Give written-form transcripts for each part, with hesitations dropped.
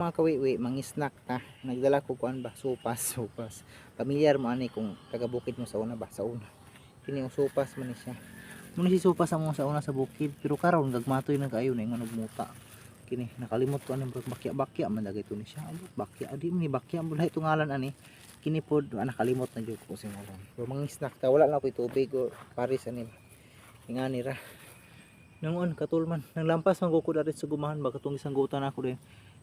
Mga kawiwi, mga snack na nagdala ko kuan ba, supas. Pamilyar mo ani kung taga bukid mo sa una ba, sa una. Kini yung supas man ni siya. Muna si supas amo sa una sa bukid, pero karon gagmatoy na kaayo na ingon muta. Kini nakalimot ko anong bakya man dagay to ni siya. Bakya adi ni bakya mo lahi ngalan ani. Kini pod nakalimot na jud ko simulan. Pero mga snack ta wala na koy tubig o paris ani. Ingani ra. Nangon katulman, nang lampas man ko diri sa gumahan ba katong isang gutan ako din.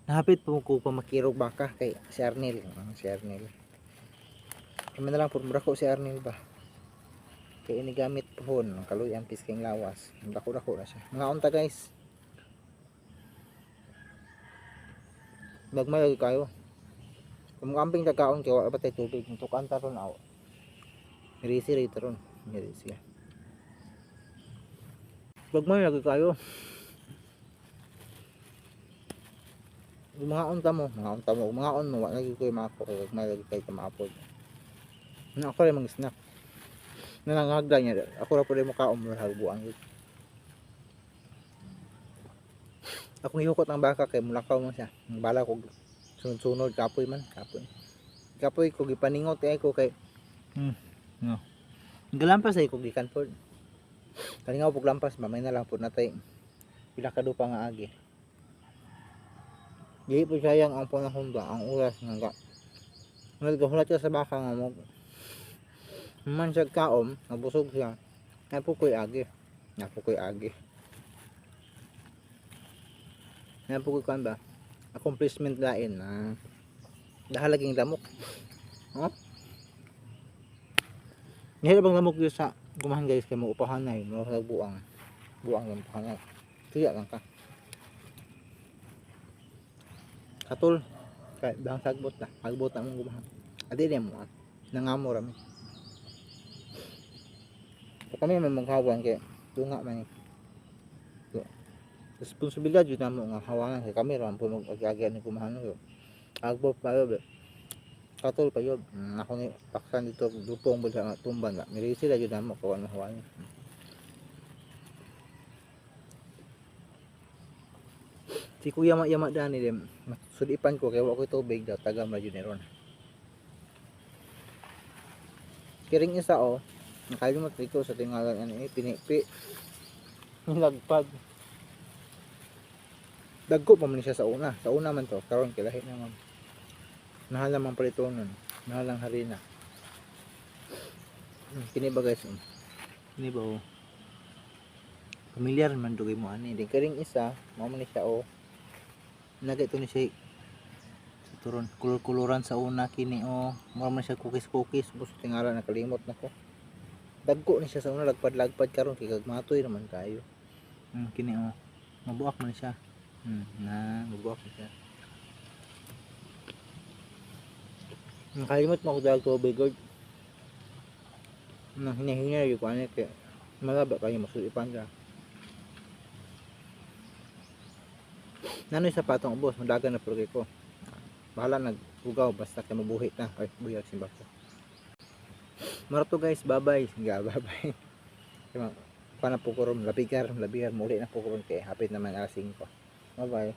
Nahapit po ko pa makirog baka kay si Arnel. Si Arnel. Kami na lang po ko si Arnel ba. Kaya ini gamit pohon. Kaloy ang pisking lawas. Dako-dako na siya. Mga unta guys. Magmayag kayo. Kung kamping tagkaon kayo, wala ba tayo tubig. Tukan ta ron ako. Mirisi rito ron. Mirisi. Magmayag kayo. Mga unta mo, mga on mo, wala ko yung mako, may lagi kayo maapod. Na ako rin mag-snack. Nanangagda niya, ako rin po rin makaon mo hagbuan. Akong ihukot ng baka kay mulakaw mo siya. Bala ko sunod-sunod kapoy man, kapoy ko gipaningot ko kay no. Galampas ay ko gikan pod. Kalingaw pug lampas, mamay na lang pod natay. Pila ka do pa nga agi. Di po sayang ang panahon ba, ang oras nga. Naghulat ka sa baka nga mo. Man siya kaom, nabusog siya. Napukoy agi. Napukoy kan ba? Accomplishment lain na dahalaging lamok. Oh? Nihila bang lamok dito sa gumahan guys kay mo upahan na yun. Buang ng upahan na. Tiyak lang ka. Katul kay bang sagbot na mong gumahan adi din mo nangamo rami kami may maghawan kay tunga man responsibilidad yun na mo nga hawangan kay kami ram po mag-agi ni gumahan no agbot pa yo katul pa yo ako ni paksan dito dupong ba sa tumban nga mirisi la yun na mo kawan hawangan. Si Kuya Yama dani dem sudipan ko kay wa ko tubig daw tagam ra jud ni ron. Kiring isa nakalimot ko sa tingalan ani pinipi. Nilagpag. Dagko pa man siya sa una. Sa una man to karon kay lahi na man. Nahala man pritonon, nahalang harina. Kini ba guys? Kini ba Familiar man dugay mo ani. Di kiring isa, mao man ni siya nagay to ni siya turon kulor-kuloran sa una kini mao man siya cookies bus tingala nakalimot nako dagko ni siya sa una lagpad karon kay gagmatoy naman kayo kini mabuak man siya mabuak man siya nakalimot mo ko dag tubig hinahinga yung kuan kay malaba kayo masulipan ka. Nanoy sa patong ubos, madagan na proge ko. Bahala nagbugaw basta kay mabuhi na. Ay, buyag simba ko. Marato guys, bye-bye. Bye-bye. Pana po ko ron, labigar, muli na po ko ron kay hapit naman alas 5. Bye-bye.